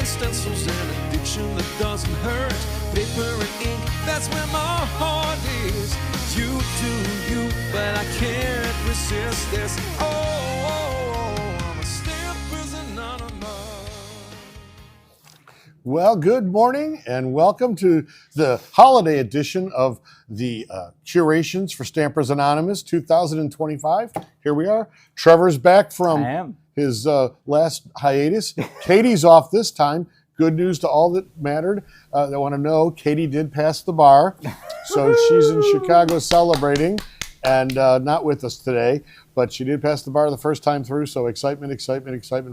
and stencils and addiction that doesn't hurt. Paper and ink, that's where my heart is. You do you, but I can't resist this. I'm a Stampers Anonymous. Well, good morning and welcome to the holiday edition of the Curations for Stampers Anonymous 2025. Here we are. Trevor's back from his last hiatus. Katie's off this time. Good news to all that mattered. I want to know Katie did pass the bar. So she's in Chicago celebrating and not with us today, but she did pass the bar the first time through. So excitement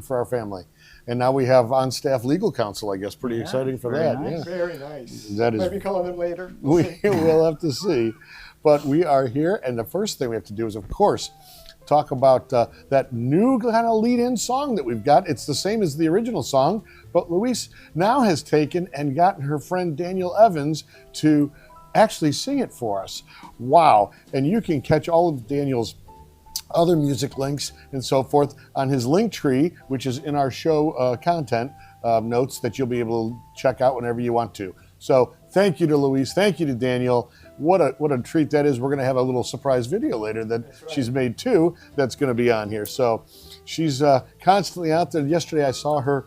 for our family. And now we have on-staff legal counsel, I guess. Pretty exciting for that. Nice. Yeah. Very nice. That is. Might be calling in later. We'll have to see. But we are here, and the first thing we have to do is, of course, talk about that new kind of lead-in song that we've got. It's the same as the original song, but Luise now has taken and gotten her friend Daniel Evans to actually sing it for us. Wow. And you can catch all of Daniel's other music links and so forth on his link tree, which is in our show content notes that you'll be able to check out whenever you want to. So thank you to Luise. Thank you to Daniel. What a treat that is. We're going to have a little surprise video later that she's made too that's going to be on here. So she's constantly out there. Yesterday I saw her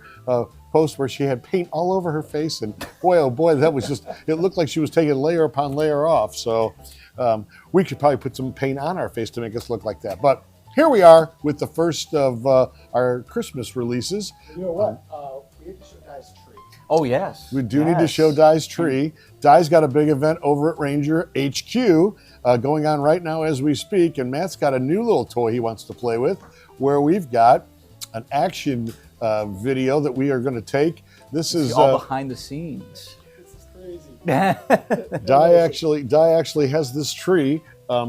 post where she had paint all over her face, and boy, oh boy, that was just, it looked like she was taking layer upon layer off. So we could probably put some paint on our face to make us look like that. But here we are with the first of our Christmas releases. You know what? We need to show Di's tree. Oh, yes. We do need to show Di's tree. Di's got a big event over at Ranger HQ going on right now as we speak. And Matt's got a new little toy he wants to play with, where we've got an action video that we are going to take. This is all behind the scenes. This is crazy. Di actually has this tree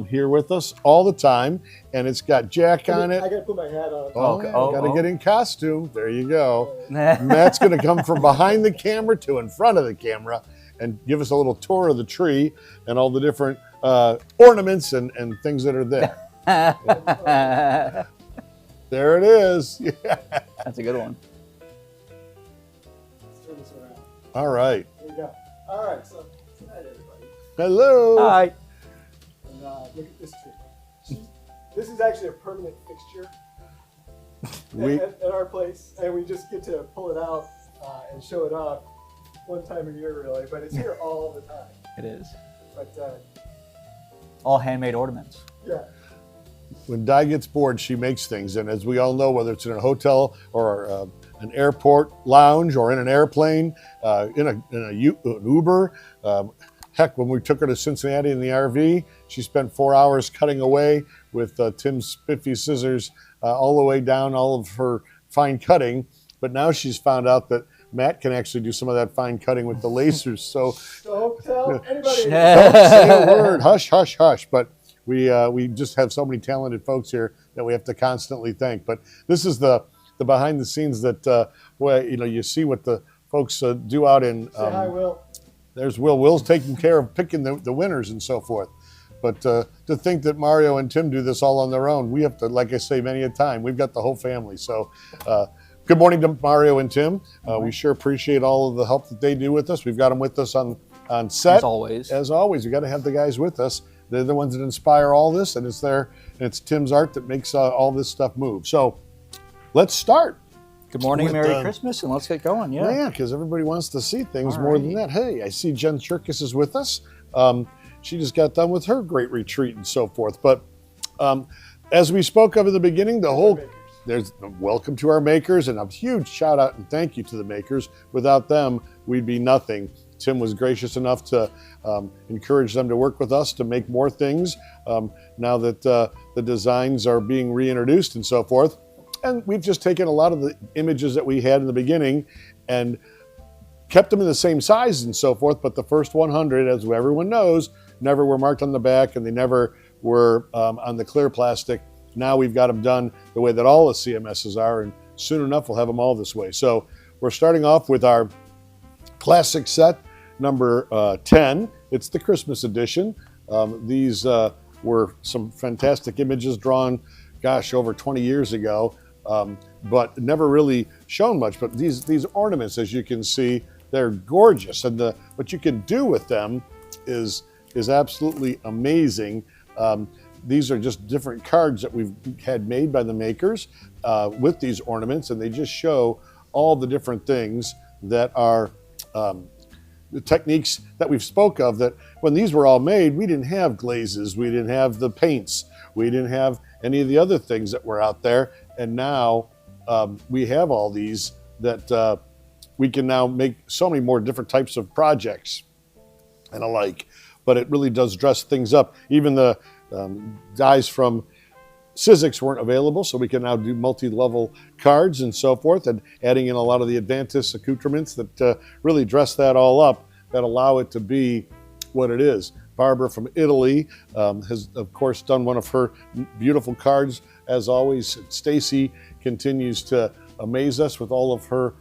here with us all the time, and it's got Jack on it. I gotta put my hat on. Gotta get in costume. There you go. Matt's gonna come from behind the camera to in front of the camera and give us a little tour of the tree and all the different ornaments and things that are there. There it is. That's a good one. Let's turn this around. All right. Here we go. All right, so hi everybody. Hello. Hi. And look at this tree. This is actually a permanent fixture at our place, and we just get to pull it out and show it off one time a year, really. But it's here all the time. It is. But all handmade ornaments. yeah. When Di gets bored, she makes things, and as we all know, whether it's in a hotel or an airport lounge or in an airplane, in an Uber. Heck, when we took her to Cincinnati in the RV, she spent 4 hours cutting away with Tim's spiffy scissors all the way down all of her fine cutting. But now she's found out that Matt can actually do some of that fine cutting with the lasers. So Don't tell anybody. don't say a word. Hush, hush, hush. But we just have so many talented folks here that we have to constantly thank. But this is the behind the scenes that where you see what the folks do out in. Say hi, Will. There's Will. Will's taking care of picking the winners and so forth. But to think that Mario and Tim do this all on their own, we have to, like I say many a time, we've got the whole family. So good morning to Mario and Tim. We sure appreciate all of the help that they do with us. We've got them with us on set. As always, we got to have the guys with us. They're the ones that inspire all this, and it's Tim's art that makes all this stuff move. So let's start. Good morning, Merry Christmas, and let's get going. Yeah, because everybody wants to see things more than that. Hey, I see Jen Chirkus is with us. She just got done with her great retreat and so forth. But as we spoke of in the beginning, there's welcome to our makers, and a huge shout out and thank you to the makers. Without them, we'd be nothing. Tim was gracious enough to encourage them to work with us to make more things now that the designs are being reintroduced and so forth. And we've just taken a lot of the images that we had in the beginning and kept them in the same size and so forth. But the first 100, as everyone knows, never were marked on the back, and they never were on the clear plastic. Now we've got them done the way that all the CMSs are, and soon enough we'll have them all this way. So we're starting off with our classic set number 10. It's the Christmas edition. These were some fantastic images drawn, gosh, over 20 years ago but never really shown much. But these ornaments, as you can see, they're gorgeous, and what you can do with them is absolutely amazing. These are just different cards that we've had made by the makers with these ornaments, and they just show all the different things that are the techniques that we've spoke of, that when these were all made, we didn't have glazes, we didn't have the paints, we didn't have any of the other things that were out there. And now we have all these that we can now make so many more different types of projects and alike. But it really does dress things up. Even the dies from Sizzix weren't available, so we can now do multi-level cards and so forth, and adding in a lot of the Advantis accoutrements that really dress that all up, that allow it to be what it is. Barbara from Italy has, of course, done one of her beautiful cards. As always, Stacy continues to amaze us with all of her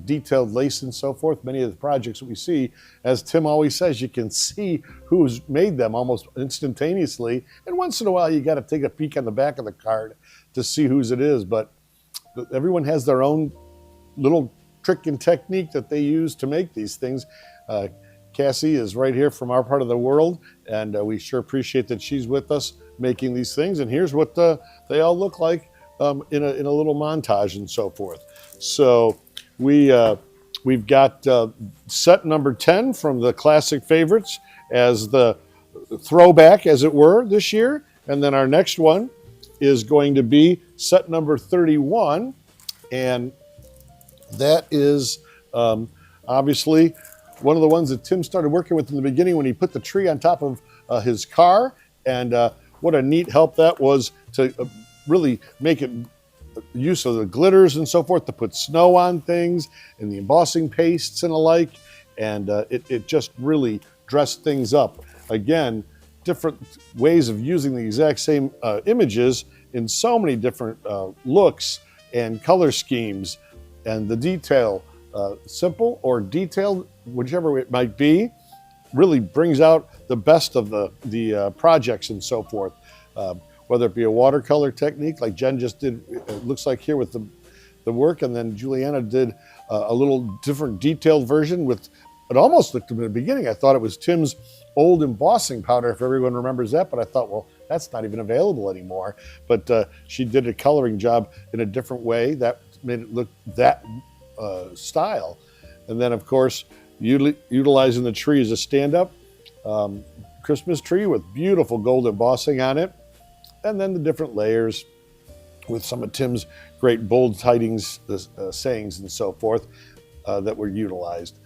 detailed lace and so forth. Many of the projects that we see, as Tim always says, you can see who's made them almost instantaneously. And once in a while, you got to take a peek on the back of the card to see whose it is. But everyone has their own little trick and technique that they use to make these things. Cassie is right here from our part of the world, and we sure appreciate that she's with us making these things. And here's what they all look like in a little montage and so forth. So we've got set number 10 from the classic favorites as the throwback, as it were, this year. And then our next one is going to be set number 31. And that is obviously one of the ones that Tim started working with in the beginning when he put the tree on top of his car. And what a neat help that was to really make it use of the glitters and so forth to put snow on things and the embossing pastes and alike. And it just really dressed things up. Again, different ways of using the exact same images in so many different looks and color schemes, and the detail, simple or detailed, whichever it might be, really brings out the best of the projects and so forth. Whether it be a watercolor technique like Jen just did, it looks like here with the work, and then Juliana did a little different detailed version with, it almost looked in the beginning, I thought it was Tim's old embossing powder, if everyone remembers that, but I thought, well, that's not even available anymore. But she did a coloring job in a different way that made it look that style. And then, of course, utilizing the tree as a stand-up Christmas tree with beautiful gold embossing on it. And then the different layers with some of Tim's great bold tidings, sayings and so forth that were utilized.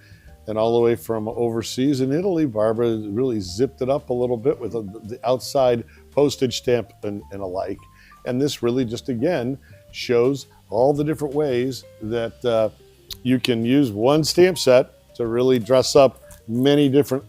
And all the way from overseas in Italy, Barbara really zipped it up a little bit with the outside postage stamp and alike. And this really just, again, shows all the different ways that you can use one stamp set to really dress up many different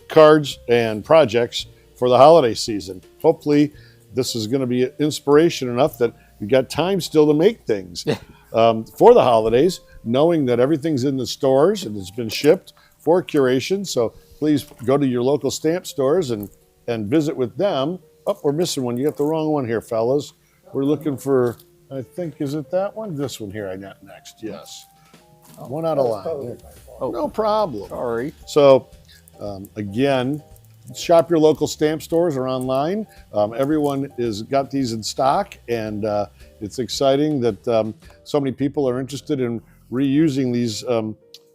cards and projects for the holiday season. Hopefully this is going to be inspiration enough that you got time still to make things for the holidays, knowing that everything's in the stores and it's been shipped for Curations. So please go to your local stamp stores and visit with them. Oh, we're missing one. You got the wrong one here, fellas. We're looking for, I think, is it that one? This one here I got next, yes. One out of line. Oh, no problem. Sorry. So again, shop your local stamp stores or online. Everyone has got these in stock, and it's exciting that so many people are interested in reusing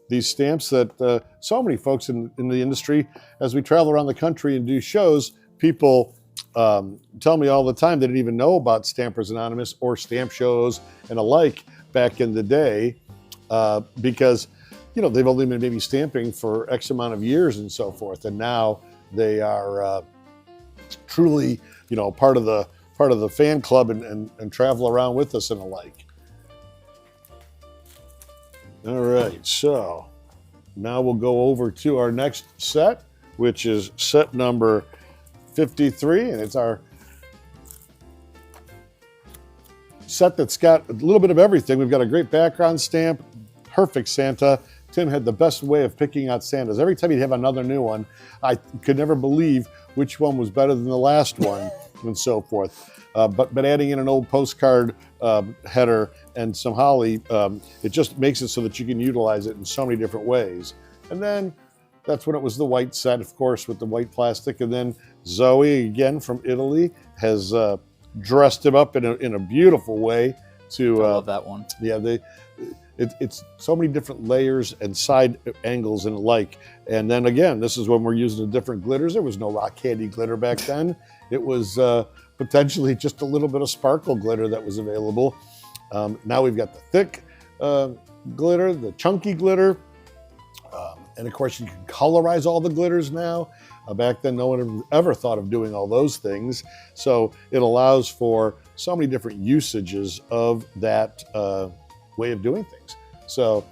these stamps that so many folks in the industry, as we travel around the country and do shows, people tell me all the time they didn't even know about Stampers Anonymous or stamp shows and alike back in the day because, you know, they've only been maybe stamping for X amount of years and so forth, and now they are truly, you know, part of the fan club and travel around with us and alike. All right, so now we'll go over to our next set, which is set number 53, and it's our set that's got a little bit of everything. We've got a great background stamp, perfect Santa. Tim had the best way of picking out Santas. Every time he'd have another new one, I could never believe which one was better than the last one and so forth. but adding in an old postcard header and some holly, it just makes it so that you can utilize it in so many different ways. And then that's when it was the white set, of course, with the white plastic. And then Zoe, again from Italy, has dressed him up in a beautiful way. I love that one. Yeah, it's so many different layers and side angles and alike. And then again, this is when we're using the different glitters. There was no rock candy glitter back then. It was potentially just a little bit of sparkle glitter that was available. Now we've got the thick glitter, the chunky glitter. And of course, you can colorize all the glitters now. Back then, no one ever thought of doing all those things. So it allows for so many different usages of that way of doing things. So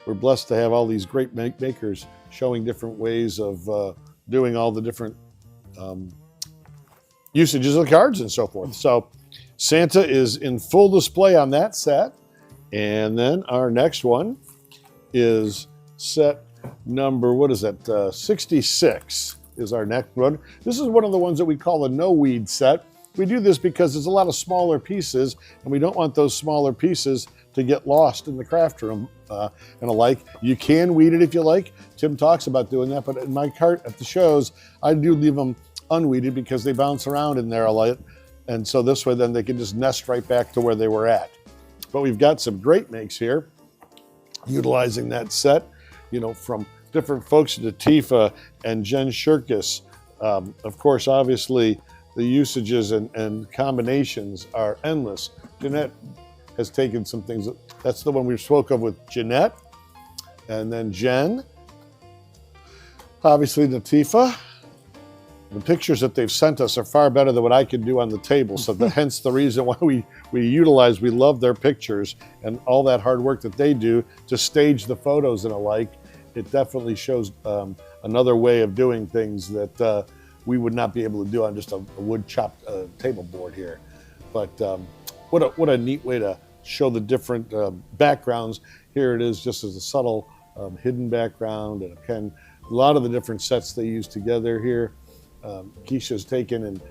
we're blessed to have all these great makers showing different ways of doing all the different usages of the cards and so forth. So Santa is in full display on that set. And then our next one is set number, 66 is our next one. This is one of the ones that we call a no-weed set. We do this because there's a lot of smaller pieces, and we don't want those smaller pieces to get lost in the craft room and alike. You can weed it if you like. Tim talks about doing that, but in my cart at the shows, I do leave them unweeded because they bounce around in there a lot. And so this way, then they can just nest right back to where they were at. But we've got some great makes here utilizing that set, from different folks, Tifa and Jen Shirkus. Of course, obviously, the usages and combinations are endless. Jeanette has taken some things. That's the one we spoke of with Jeanette. And then Jen. Obviously, Tifa. The pictures that they've sent us are far better than what I can do on the table. So hence the reason why we love their pictures and all that hard work that they do to stage the photos and alike. It definitely shows another way of doing things that we would not be able to do on just a wood chopped table board here. But what a neat way to show the different backgrounds. Here it is just as a subtle hidden background, and again, a lot of the different sets they use together here. Keisha's taken and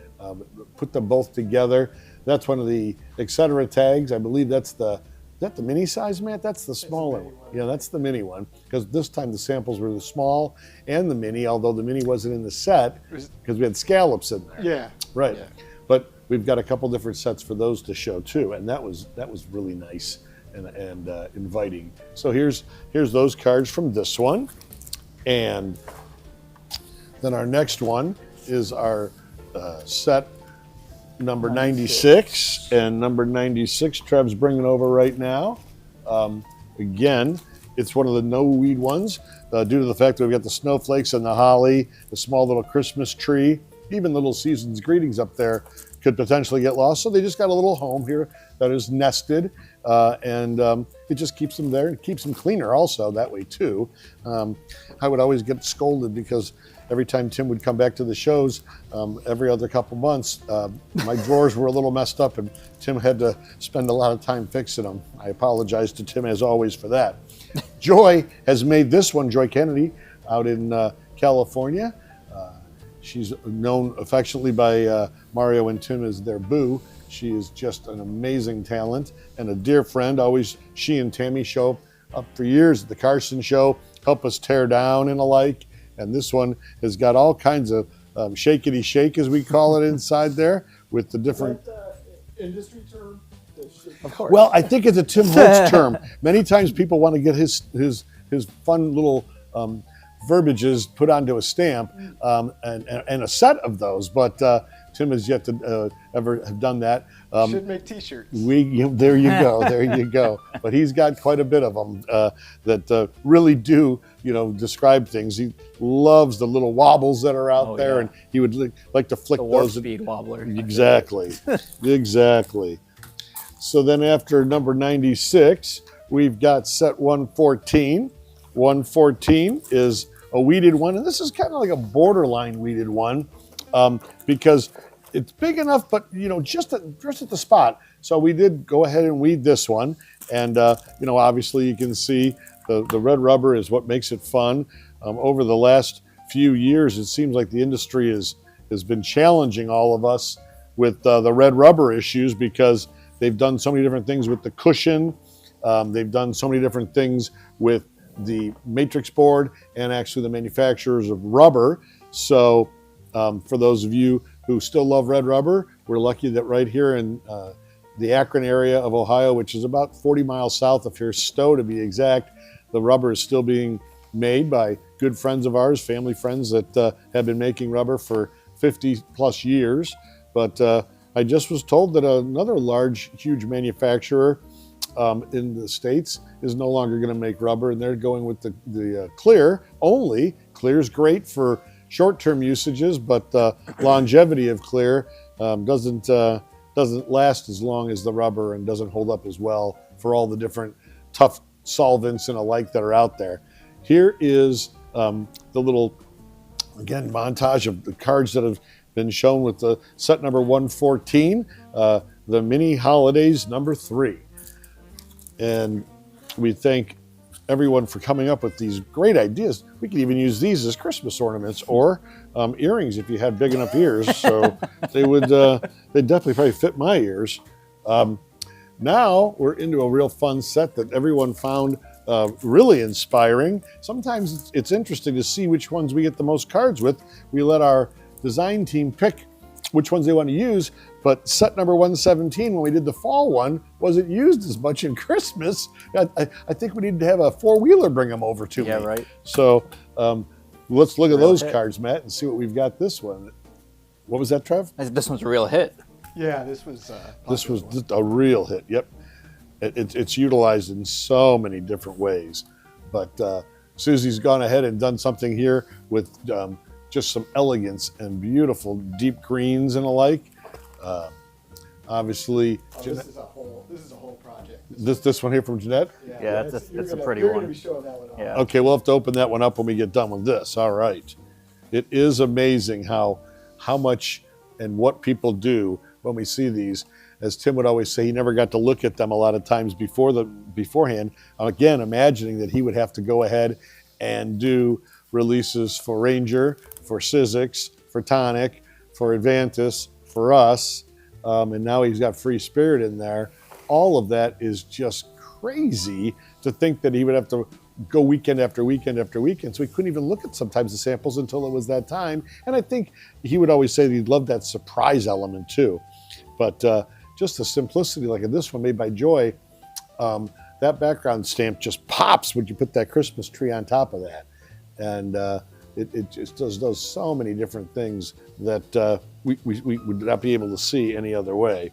put them both together. That's one of the etc. tags. I believe is that the mini size, Matt? That's the smaller one. Yeah, that's the mini one. Because this time the samples were the small and the mini, although the mini wasn't in the set because we had scallops in there. Yeah. Right. Yeah. But we've got a couple different sets for those to show too, and that was really nice and inviting. So here's those cards from this one, and then our next one is our set number 96, and number 96 Trev's bringing over right now. Again, it's one of the no-weed ones due to the fact that we've got the snowflakes and the holly, the small little Christmas tree, even little season's greetings up there could potentially get lost. So they just got a little home here that is nested, and it just keeps them there and keeps them cleaner also that way too. I would always get scolded because every time Tim would come back to the shows, every other couple months, my drawers were a little messed up and Tim had to spend a lot of time fixing them. I apologize to Tim as always for that. Joy has made this one, Joy Kennedy, out in California. She's known affectionately by Mario and Tim as their boo. She is just an amazing talent and a dear friend. Always she and Tammy show up for years at the Carson show, help us tear down and alike. And this one has got all kinds of shakety shake, as we call it, inside there with the different. Is that industry term? Of course. Well, I think it's a Tim Holtz term. Many times people want to get his fun little verbiages put onto a stamp and a set of those, but Tim has yet to ever have done that. Should make T-shirts. There you go. But he's got quite a bit of them that really do, describe things. He loves the little wobbles that are out there, and he would like to flick the warp those. Speed wobbler. Exactly, exactly. So then after number 96, we've got set 114. 114 is a weeded one, and this is kind of like a borderline weeded one because it's big enough, but just at the spot. So we did go ahead and weed this one, and obviously you can see the red rubber is what makes it fun. Over the last few years, it seems like the industry has been challenging all of us with the red rubber issues because they've done so many different things with the cushion. They've done so many different things with the matrix board and actually the manufacturers of rubber. So for those of you who still love red rubber, we're lucky that right here in the Akron area of Ohio, which is about 40 miles south of here, Stowe to be exact, the rubber is still being made by good friends of ours, family friends that have been making rubber for 50 plus years. But I just was told that another large, huge manufacturer in the States is no longer going to make rubber, and they're going with the clear only. Clear's great for short-term usages, but the longevity of clear doesn't last as long as the rubber and doesn't hold up as well for all the different tough solvents and alike that are out there. Here is the little, again, montage of the cards that have been shown with the set number 114, the Mini Holidays number 3. And we thank everyone for coming up with these great ideas. We could even use these as Christmas ornaments or earrings if you had big enough ears. So they'd definitely probably fit my ears. Now we're into a real fun set that everyone found really inspiring. Sometimes it's interesting to see which ones we get the most cards with. We let our design team pick which ones they want to use, but set number 117, when we did the fall one, wasn't used as much in Christmas. I think we need to have a four-wheeler bring them over to me. Yeah, right. So let's look at those cards, Matt, and see what we've got this one. What was that, Trev? This one's a real hit. Yeah, this was just a real hit. Yep, it's utilized in so many different ways. But Susie's gone ahead and done something here with just some elegance and beautiful deep greens and alike. Obviously, this is a whole project. This one here from Jeanette. Yeah, that's a pretty you're one. Gonna be showing that one off. Yeah. Okay, we'll have to open that one up when we get done with this. All right. It is amazing how much and what people do when we see these. As Tim would always say, he never got to look at them a lot of times beforehand. Again, imagining that he would have to go ahead and do releases for Ranger, for Sizzix, for Tonic, for Advantis, for us, and now he's got Free Spirit in there. All of that is just crazy to think that he would have to go weekend after weekend after weekend. So he couldn't even look at sometimes the samples until it was that time. And I think he would always say that he loved that surprise element too. But just the simplicity, like in this one made by Joy, that background stamp just pops when you put that Christmas tree on top of that. And it just does so many different things that we would not be able to see any other way.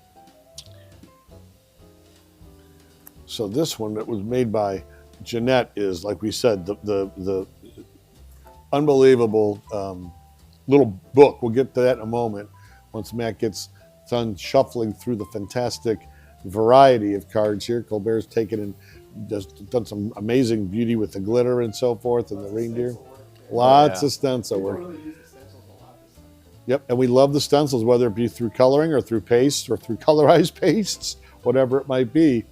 So this one that was made by Jeanette is, like we said, the unbelievable little book. We'll get to that in a moment once Matt gets done shuffling through the fantastic variety of cards here. Colbert's taken and just done some amazing beauty with the glitter and so forth and the reindeer. Lots of stencil work. Yep, and we love the stencils, whether it be through coloring or through paste or through colorized pastes, whatever it might be.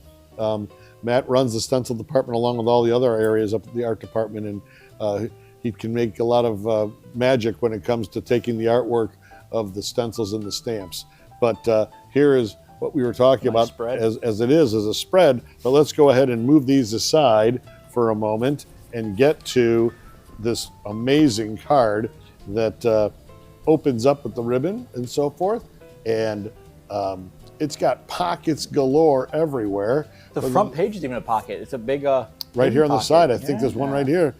Matt runs the stencil department along with all the other areas up at the art department, and he can make a lot of magic when it comes to taking the artwork of the stencils and the stamps. But here is what we were talking about as it is as a spread. But let's go ahead and move these aside for a moment and get to this amazing card that opens up with the ribbon and so forth. And it's got pockets galore everywhere. The front page is even a pocket. It's a big right here on the side. I think there's one right here.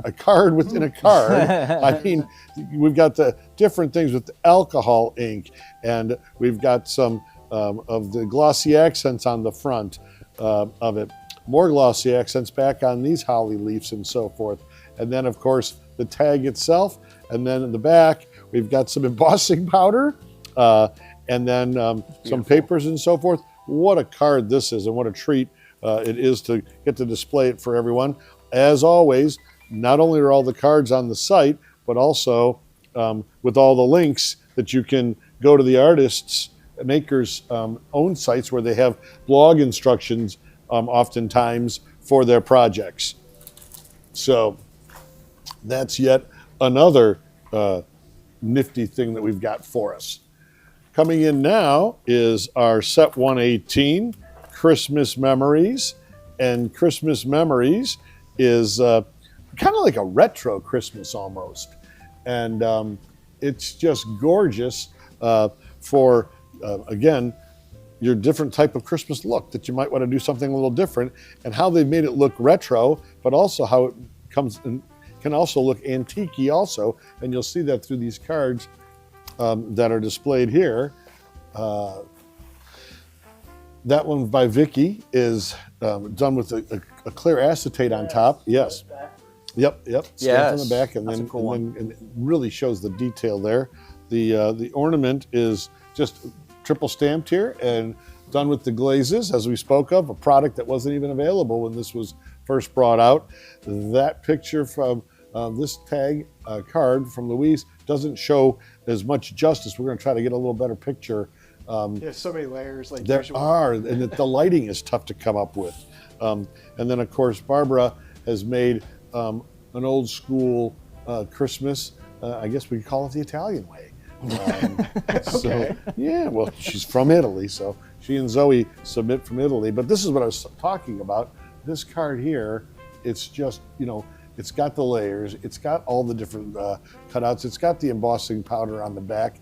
A card within a card. I mean, we've got the different things with the alcohol ink, and we've got some of the glossy accents on the front of it. More glossy accents back on these holly leaves and so forth. And then, of course, the tag itself. And then in the back, we've got some embossing powder and then some papers and so forth. What a card this is, and what a treat it is to get to display it for everyone. As always, not only are all the cards on the site, but also with all the links that you can go to the artists' makers' own sites where they have blog instructions oftentimes for their projects. So that's yet another nifty thing that we've got for us. coming in now is our set 118, Christmas Memories. And Christmas Memories is kind of like a retro Christmas almost. And it's just gorgeous for, again, your different type of Christmas look that you might want to do something a little different, and how they've made it look retro, but also how it comes and can also look antique-y also. And you'll see that through these cards that are displayed here. That one by Vicky is done with a clear acetate on top. Yes. Yep. Stamped on the back, and then, cool and it really shows the detail there. The ornament is just triple stamped here and done with the glazes, as we spoke of, a product that wasn't even available when this was first brought out. That picture from this tag card from Luise doesn't show as much justice. We're going to try to get a little better picture. There's so many layers. Like There are, and the lighting is tough to come up with. And then, of course, Barbara has made an old school Christmas. I guess we could call it the Italian way. So, yeah, well, she's from Italy, so she and Zoe submit from Italy. But this is what I was talking about. This card here, it's just, it's got the layers. It's got all the different cutouts. It's got the embossing powder on the back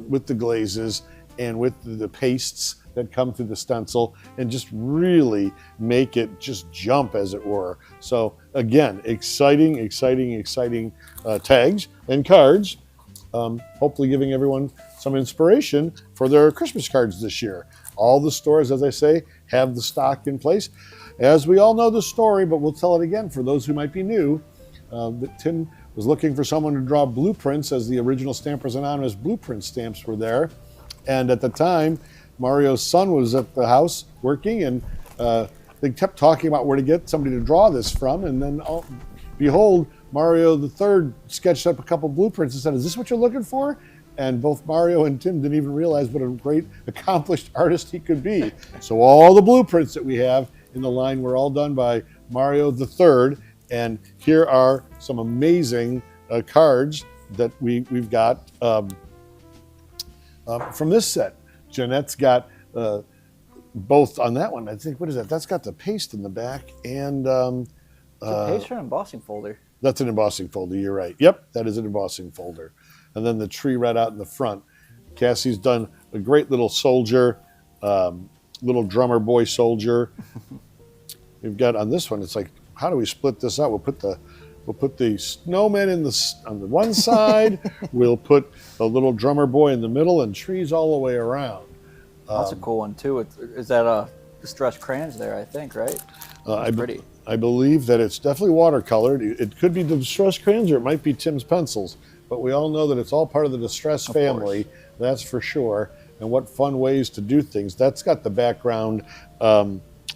with the glazes and with the pastes that come through the stencil, and just really make it just jump, as it were. So again, exciting tags and cards. Hopefully giving everyone some inspiration for their Christmas cards this year. All the stores, as I say, have the stock in place. As we all know the story, but we'll tell it again for those who might be new, that Tim was looking for someone to draw blueprints, as the original Stampers Anonymous blueprint stamps were there. And at the time, Mario's son was at the house working, and they kept talking about where to get somebody to draw this from. And then, behold, Mario the Third sketched up a couple blueprints and said, "Is this what you're looking for?" And both Mario and Tim didn't even realize what a great, accomplished artist he could be. So all the blueprints that we have in the line were all done by Mario the Third. And here are some amazing cards that we've got from this set. Jeanette's got both on that one. I think, what is that? That's got the paste in the back, and It's a paste or an embossing folder. That's an embossing folder, you're right. Yep, that is an embossing folder. And then the tree right out in the front. Cassie's done a great little soldier, little drummer boy soldier. We've got on this one, it's like, how do we split this out? We'll put the snowman on the one side. We'll put a little drummer boy in the middle, and trees all the way around. That's a cool one too. Is that distressed crayons there? I think, right? Pretty. I believe that it's definitely watercolored. It could be the distress crayons, or it might be Tim's pencils. But we all know that it's all part of the distress family. That's for sure. And what fun ways to do things. That's got the background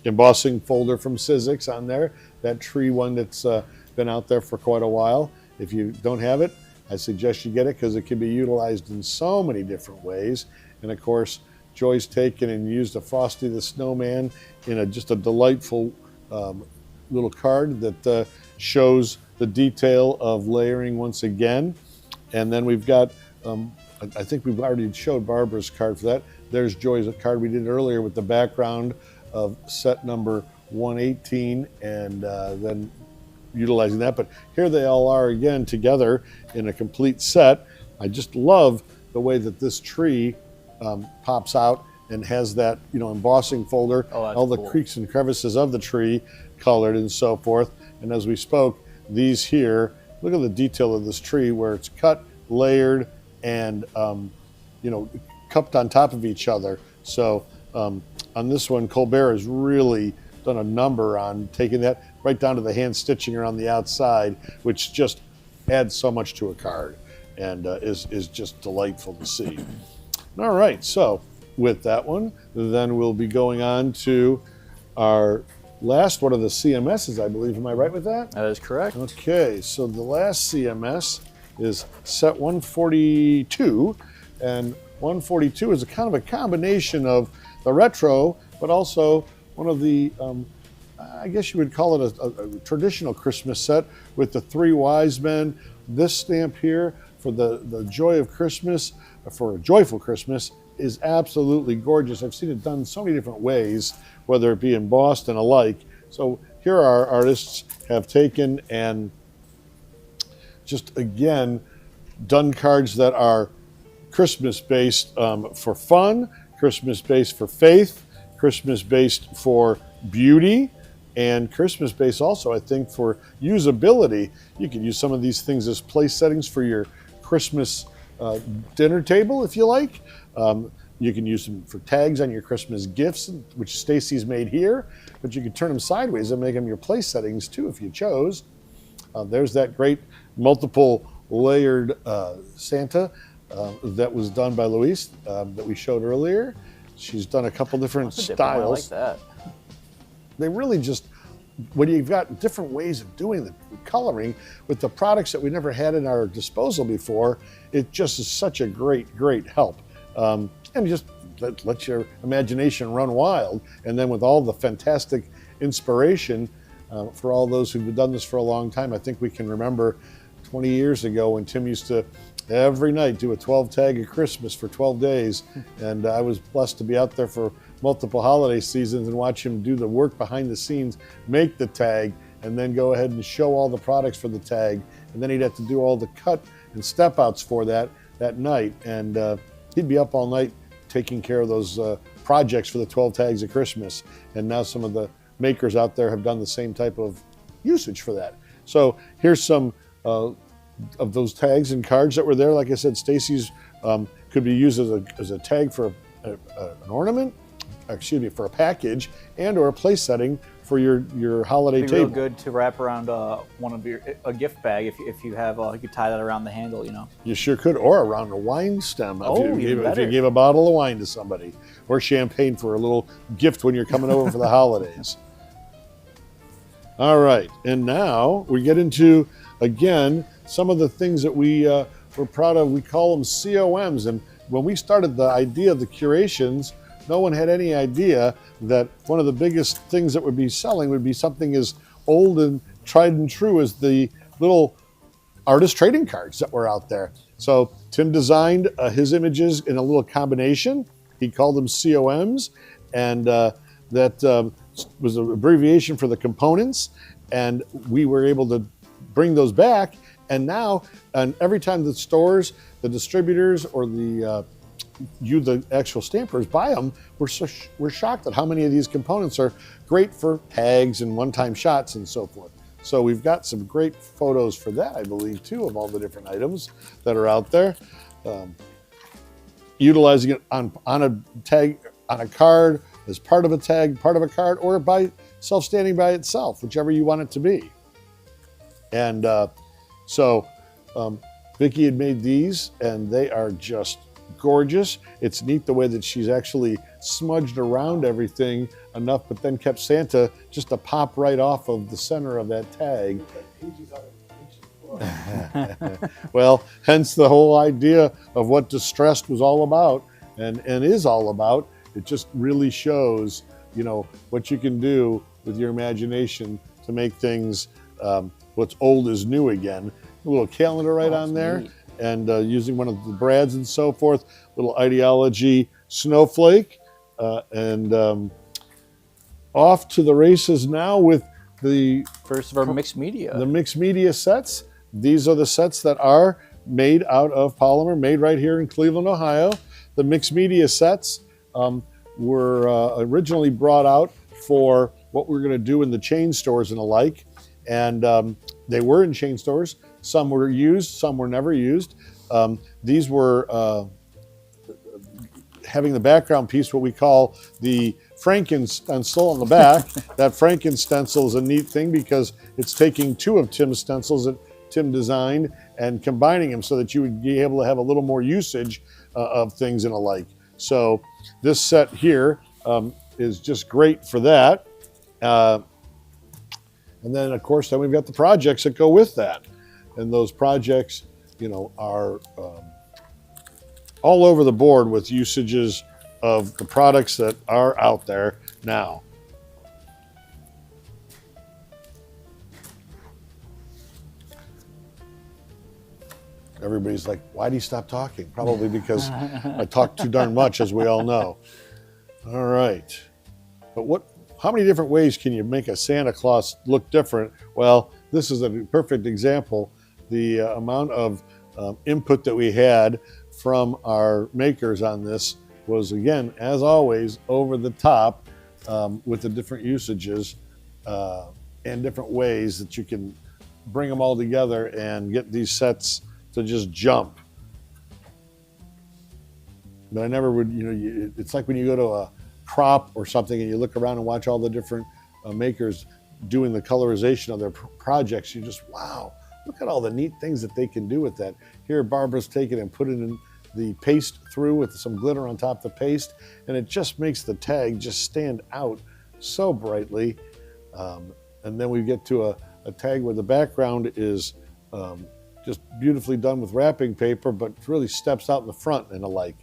embossing folder from Sizzix on there. That tree one that's been out there for quite a while. If you don't have it, I suggest you get it, because it can be utilized in so many different ways. And of course, Joy's taken and used a Frosty the Snowman in just a delightful little card that shows the detail of layering once again. And then we've got, I think we've already showed Barbara's card for that. There's Joy's card we did earlier with the background of set number 118, and then utilizing that. But here they all are again together in a complete set. I just love the way that this tree pops out and has that, embossing folder, all the creaks and crevices of the tree colored and so forth. And as we spoke, these here, look at the detail of this tree where it's cut, layered, and cupped on top of each other. So on this one, Colbert has really done a number on taking that right down to the hand stitching around the outside, which just adds so much to a card and is just delightful to see. All right, so with that one, then we'll be going on to our last one of the CMSs, I believe. Am I right with that? That is correct. Okay, so the last CMS is set 142, and 142 is a kind of a combination of the retro, but also one of the, I guess you would call it a traditional Christmas set with the three wise men. This stamp here for the joy of Christmas, for a joyful Christmas, is absolutely gorgeous. I've seen it done so many different ways, whether it be embossed and alike. So here our artists have taken and just, again, done cards that are Christmas-based for fun, Christmas-based for faith, Christmas-based for beauty, and Christmas-based also, I think, for usability. You can use some of these things as place settings for your Christmas dinner table, if you like. You can use them for tags on your Christmas gifts, which Stacy's made here, but you can turn them sideways and make them your place settings too, if you chose. There's that great multiple layered Santa that was done by Luise that we showed earlier. She's done a couple different styles. I like that. They really just, when you've got different ways of doing the coloring with the products that we never had in our disposal before, it just is such a great, great help. And just let your imagination run wild. And then with all the fantastic inspiration for all those who've done this for a long time, I think we can remember 20 years ago when Tim used to every night do a 12 tag of Christmas for 12 days. And I was blessed to be out there for multiple holiday seasons and watch him do the work behind the scenes, make the tag, and then go ahead and show all the products for the tag. And then he'd have to do all the cut and step outs for that night. And he'd be up all night taking care of those projects for the 12 tags of Christmas. And now some of the makers out there have done the same type of usage for that. So here's some of those tags and cards that were there. Like I said, Stacy's could be used as a tag for an ornament, excuse me, for a package and or a place setting for your holiday It'd be table. real good to wrap around one of a gift bag if you have you could tie that around the handle, you know. You sure could, or around a wine stem if you gave a bottle of wine to somebody, or champagne for a little gift when you're coming over for the holidays. All right, and now we get into, again, some of the things that we're proud of. We call them COMs, and when we started the idea of the Curations, no one had any idea that one of the biggest things that would be selling would be something as old and tried and true as the little artist trading cards that were out there. So Tim designed his images in a little combination. He called them COMs, and that was an abbreviation for the components. And we were able to bring those back. And now, and every time the stores, the distributors, or the actual stampers buy them, we're shocked at how many of these components are great for tags and one-time shots and so forth. So we've got some great photos for that, I believe, too, of all the different items that are out there. Utilizing it on a tag, on a card, as part of a tag, part of a card, or by self-standing by itself, whichever you want it to be. And so Vicki had made these, and they are just gorgeous. It's neat the way that she's actually smudged around everything enough, but then kept Santa just to pop right off of the center of that tag. Well, hence the whole idea of what Distressed was all about and is all about. It just really shows, you know, what you can do with your imagination to make things what's old is new again. A little calendar right on there. Neat. And using one of the brads and so forth, little ideology snowflake, and off to the races now with the first of our mixed media. The mixed media sets. These are the sets that are made out of polymer, made right here in Cleveland, Ohio. The mixed media sets were originally brought out for what we're going to do in the chain stores and the like, and they were in chain stores. Some were used, some were never used. These were having the background piece, what we call the Franken stencil on the back. That Franken stencil is a neat thing because it's taking two of Tim's stencils that Tim designed and combining them so that you would be able to have a little more usage of things and alike. So this set here is just great for that. And then, of course, then we've got the projects that go with that. And those projects, you know, are all over the board with usages of the products that are out there now. Everybody's like, why'd he stop talking? Probably because I talk too darn much, as we all know. All right. But how many different ways can you make a Santa Claus look different? Well, this is a perfect example. The amount of input that we had from our makers on this was, again, as always, over the top with the different usages and different ways that you can bring them all together and get these sets to just jump. But I never would, it's like when you go to a crop or something and you look around and watch all the different makers doing the colorization of their projects, you just, wow, look at all the neat things that they can do with that. Here, Barbara's taken and put it in the paste through with some glitter on top of the paste, and it just makes the tag just stand out so brightly. And then we get to a tag where the background is just beautifully done with wrapping paper, but really steps out in the front and alike.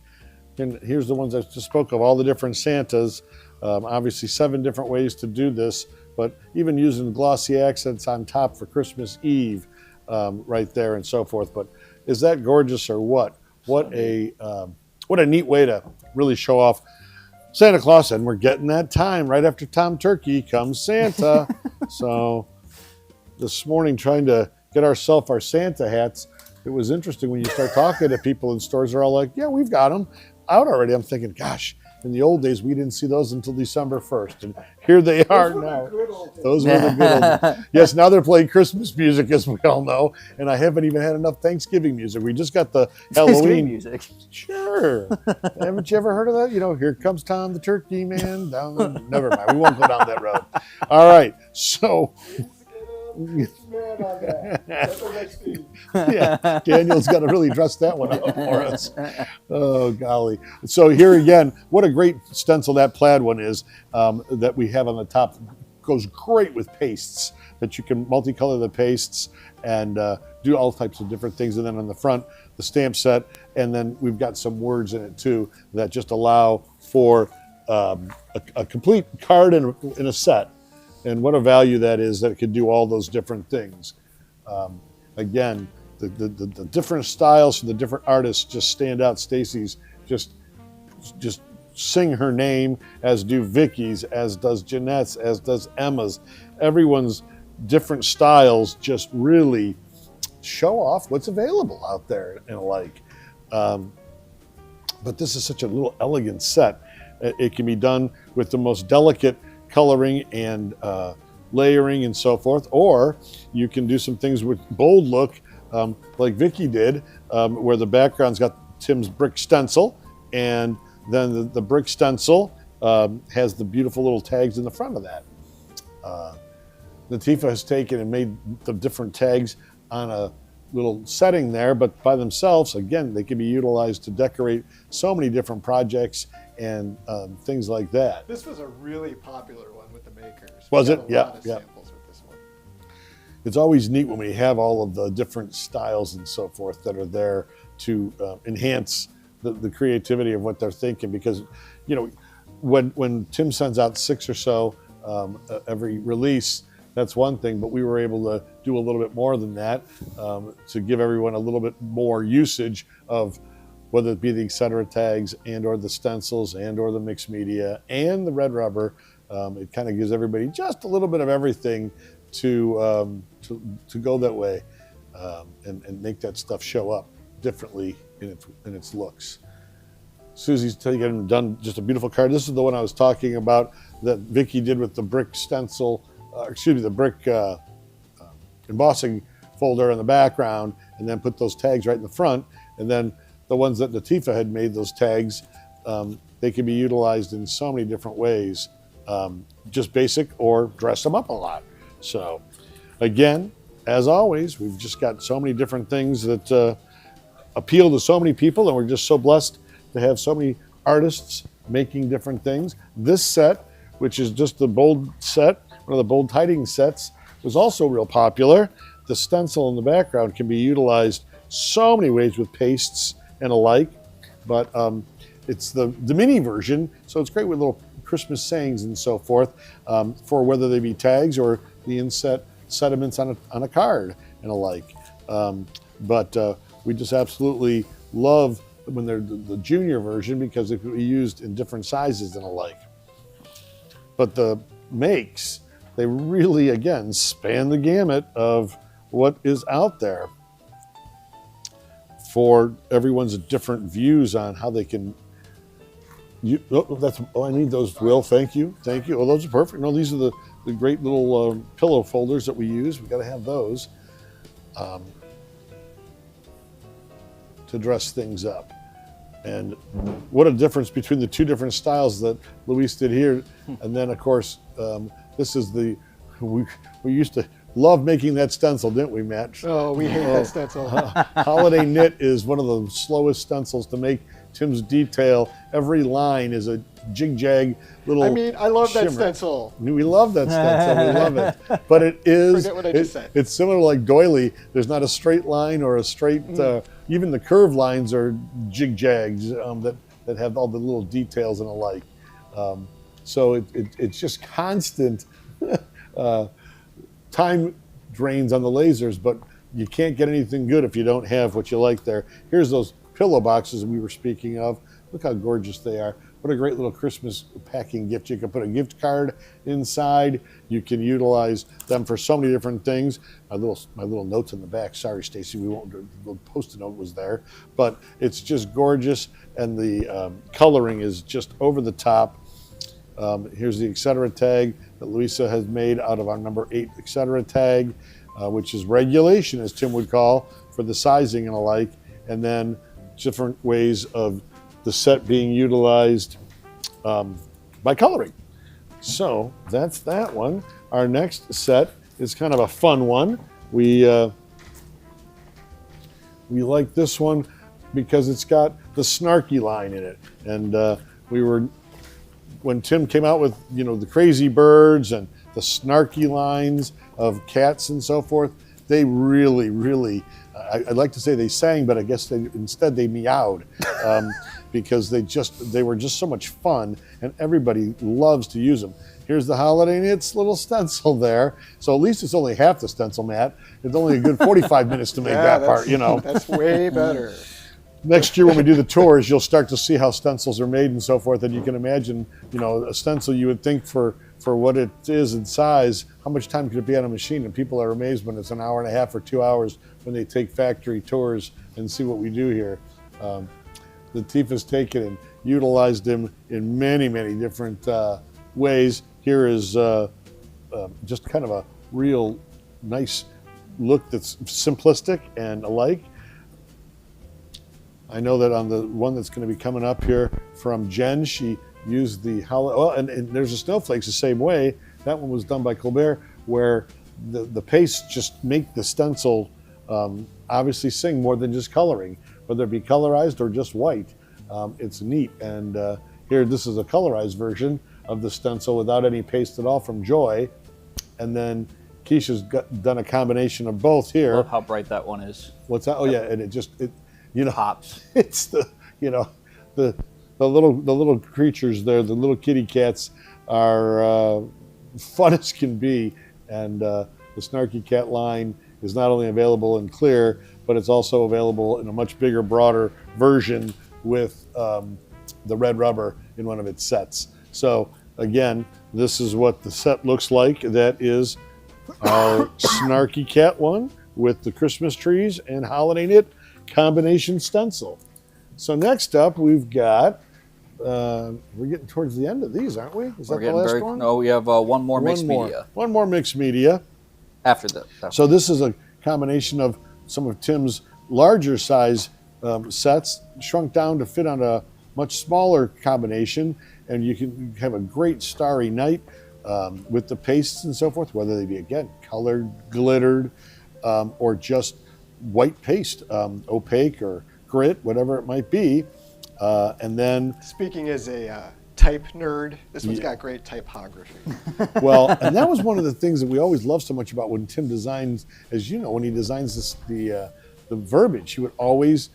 And here's the ones I just spoke of, all the different Santas. Obviously 7 different ways to do this, but even using glossy accents on top for Christmas Eve right there and so forth. But is that gorgeous or what? What a neat way to really show off Santa Claus. And we're getting that time. Right after Tom Turkey comes Santa. So this morning, trying to get ourselves our Santa hats, it was interesting when you start talking to people in stores, they're all like, yeah, we've got them out already. I'm thinking, gosh, in the old days, we didn't see those until December 1st. And here they are now. Those were the good old days. Yes, now they're playing Christmas music, as we all know. And I haven't even had enough Thanksgiving music. We just got the Halloween music. Sure. Haven't you ever heard of that? Here comes Tom the Turkey Man. Never mind. We won't go down that road. All right. So. Yeah, Daniel's got to really dress that one up for us. Oh, golly. So here again, what a great stencil that plaid one is that we have on the top. Goes great with pastes, that you can multicolor the pastes and do all types of different things. And then on the front, the stamp set, and then we've got some words in it too that just allow for a complete card in a set. And what a value that is, that it could do all those different things. Again, the different styles from the different artists just stand out. Stacy's just sing her name, as do Vicky's, as does Jeanette's, as does Emma's. Everyone's different styles just really show off what's available out there and alike. But this is such a little elegant set. It can be done with the most delicate coloring and layering and so forth, or you can do some things with bold look, like Vicky did, where the background's got Tim's brick stencil, and then the brick stencil has the beautiful little tags in the front of that. Latifah has taken and made the different tags on a little setting there, but by themselves, again, they can be utilized to decorate so many different projects and things like that. This was a really popular one with the makers. Was it? Yeah. Samples with this one. It's always neat when we have all of the different styles and so forth that are there to enhance the creativity of what they're thinking. Because, when Tim sends out 6 or so every release, that's one thing, but we were able to do a little bit more than that to give everyone a little bit more usage of whether it be the etc. tags and or the stencils and or the mixed media and the red rubber. It kind of gives everybody just a little bit of everything to go that way and make that stuff show up differently in its looks. Susie's done just a beautiful card. This is the one I was talking about that Vicky did with the brick stencil, the brick embossing folder in the background, and then put those tags right in the front. And then the ones that Latifah had made, those tags, they can be utilized in so many different ways, just basic or dress them up a lot. So again, as always, we've just got so many different things that appeal to so many people, and we're just so blessed to have so many artists making different things. This set, which is just the bold set, one of the bold tidings sets, was also real popular. The stencil in the background can be utilized so many ways with pastes and alike, but it's the mini version, so it's great with little Christmas sayings and so forth, for whether they be tags or the inset sentiments on a card and alike. But we just absolutely love when they're the junior version because it can be used in different sizes and alike. But the makes, they really, again, span the gamut of what is out there for everyone's different views on how they can. I need those, Will. Thank you. Oh, those are perfect. No, these are the great little pillow folders that we use. We got to have those to dress things up. And what a difference between the two different styles that Luise did here. And then, of course, this is we used to love making that stencil, didn't we, Matt? Oh, we hate that stencil. Holiday Knit is one of the slowest stencils to make. Tim's detail, every line is a jig-jag little I love shimmer. that stencil. We love that stencil. We love it. But it is, Forget what I just said. It's similar like doily. There's not a straight line or a straight, even the curved lines are jig-jags that have all the little details and alike. So it's just constant time drains on the lasers, but you can't get anything good if you don't have what you like there. Here's those pillow boxes we were speaking of. Look how gorgeous they are. What a great little Christmas packing gift. You can put a gift card inside. You can utilize them for so many different things. My little notes in the back. Sorry, Stacy, the Post-it note was there. But it's just gorgeous, and the coloring is just over the top. Here's the etc. tag that Luise has made out of our number 8 etc. tag, which is regulation, as Tim would call, for the sizing and alike. And then different ways of the set being utilized by coloring. So that's that one. Our next set is kind of a fun one. We like this one because it's got the snarky line in it. And when Tim came out with the crazy birds and the snarky lines of cats and so forth, they really I'd like to say they sang, but I guess instead they meowed because they were just so much fun, and everybody loves to use them. Here's the Holiday Knits little stencil there. So at least it's only half the stencil, Matt. It's only a good 45 minutes to make that part, That's way better. Next year when we do the tours, you'll start to see how stencils are made and so forth, and you can imagine, a stencil you would think for what it is in size, how much time could it be on a machine? And people are amazed when it's an hour and a half or 2 hours when they take factory tours and see what we do here. Latif has taken and utilized them in many different ways. Here is just kind of a real nice look that's simplistic and alike. I know that on the one that's going to be coming up here from Jen, she used the and there's the snowflakes the same way. That one was done by Colbert, where the pastes just make the stencil obviously sing more than just coloring, whether it be colorized or just white. It's neat. And here, this is a colorized version of the stencil without any paste at all from Joy. And then Keisha's done a combination of both here. I love how bright that one is. What's that? Oh yeah, and it pops. It's the little creatures there, the little kitty cats are fun as can be, and the Snarky Cat line is not only available in clear, but it's also available in a much bigger, broader version with the red rubber in one of its sets. So again, this is what the set looks like. That is our Snarky Cat one with the Christmas trees and Holiday Knit combination stencil. So next up, we've got, we're getting towards the end of these, aren't we? Is that the last one? No, we have one more mixed media. One more mixed media. After that. So this is a combination of some of Tim's larger size sets, shrunk down to fit on a much smaller combination, and you can have a great starry night with the pastes and so forth, whether they be, again, colored, glittered, or just white paste, opaque or grit, whatever it might be. And then, speaking as a type nerd, this one's got great typography. Well, and that was one of the things that we always love so much about when Tim designs, as you know, when he designs the the verbiage. He would always,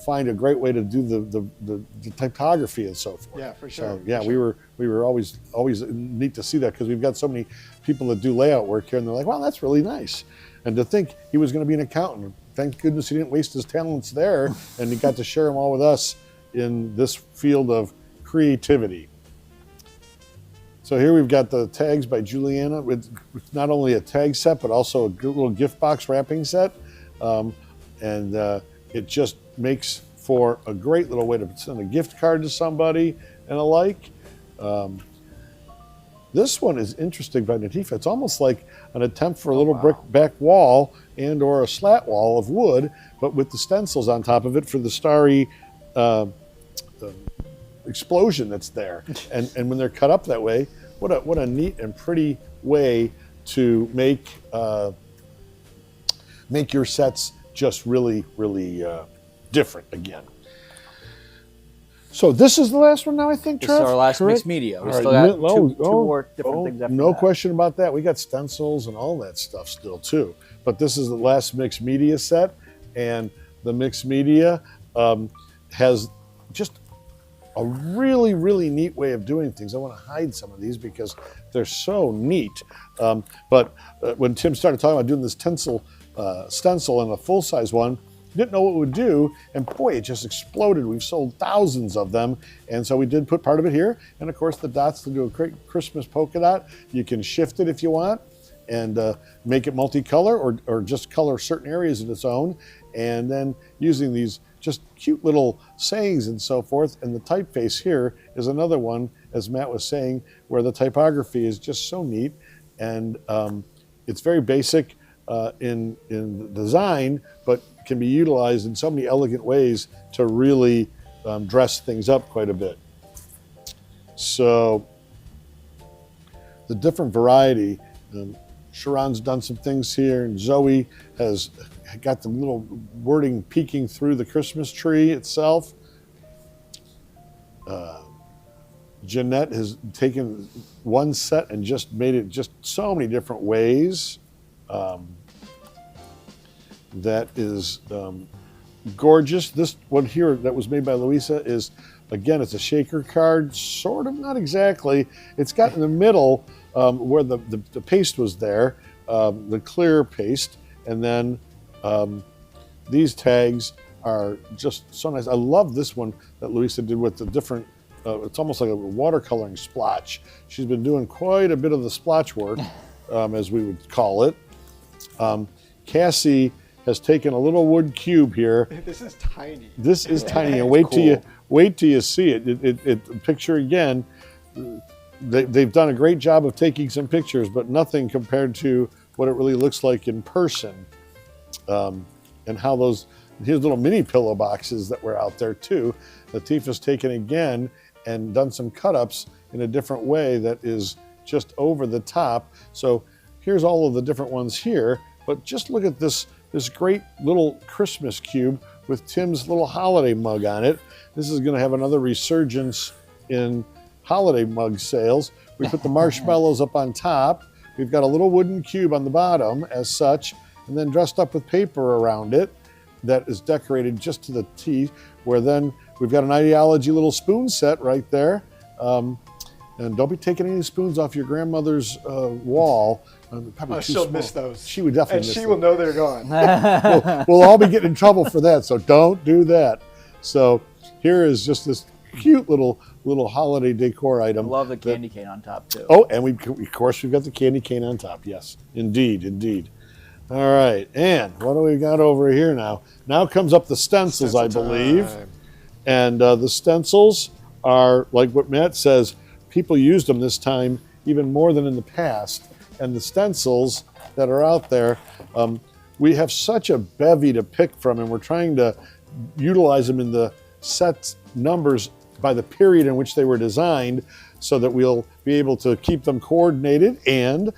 find a great way to do the typography and so forth. Yeah, for sure. So, yeah, for sure. we were always neat to see that, because we've got so many people that do layout work here, and they're like, wow, that's really nice. And to think he was going to be an accountant. Thank goodness he didn't waste his talents there, and he got to share them all with us in this field of creativity. So here we've got the tags by Juliana with not only a tag set, but also a good little gift box wrapping set. And it just makes for a great little way to send a gift card to somebody and alike. This one is interesting by Natifa. It's almost like an attempt for a little brick back wall and or a slat wall of wood, but with the stencils on top of it for the starry explosion that's there. And when they're cut up that way, what a neat and pretty way to make your sets just really, really different again. So this is the last one now, I think, Trev? This is our last correct? mixed media. We All still right. got two more different things after no that. question about that. We got stencils and all that stuff still too. But this is the last mixed media set, and the mixed media has just a really, really neat way of doing things. I want to hide some of these because they're so neat. But when Tim started talking about doing this stencil and a full-size one, didn't know what it would do, and boy, it just exploded. We've sold thousands of them, and so we did put part of it here. And of course, the dots to do a great Christmas polka dot. You can shift it if you want, and make it multicolor, or just color certain areas in its own. And then using these just cute little sayings and so forth. And the typeface here is another one, as Matt was saying, where the typography is just so neat, and it's very basic in design, but can be utilized in so many elegant ways to really dress things up quite a bit. So the different variety, Sharon's done some things here, and Zoe has got the little wording peeking through the Christmas tree itself. Jeanette has taken one set and just made it just so many different ways. That is gorgeous. This one here that was made by Luise is, again, it's a shaker card, sort of, not exactly. It's got in the middle where the paste was there, the clear paste, and then these tags are just so nice. I love this one that Luise did with the different, it's almost like a watercoloring splotch. She's been doing quite a bit of the splotch work, as we would call it. Cassie has taken a little wood cube here. This is tiny. This is tiny, and wait till you see it. Picture again. They've done a great job of taking some pictures, but nothing compared to what it really looks like in person. And how here's little mini pillow boxes that were out there too. Latifa's taken again and done some cut-ups in a different way that is just over the top. So here's all of the different ones here, but just look at this great little Christmas cube with Tim's little holiday mug on it. This is going to have another resurgence in holiday mug sales. We put the marshmallows up on top. We've got a little wooden cube on the bottom as such, and then dressed up with paper around it that is decorated just to the T, where then we've got an ideology little spoon set right there. And don't be taking any spoons off your grandmother's wall. She'll miss those. She would definitely miss miss those. And she those. will know they're gone. We'll all be getting in trouble for that, so don't do that. So here is just this cute little holiday decor item. I love the candy cane on top too. Oh, and of course we've got the candy cane on top. Yes, indeed. All right, and what do we got over here now? Now comes up the stencils, I believe. And the stencils are, like what Matt says, people used them this time even more than in the past. And the stencils that are out there, we have such a bevy to pick from, and we're trying to utilize them in the set numbers by the period in which they were designed, so that we'll be able to keep them coordinated and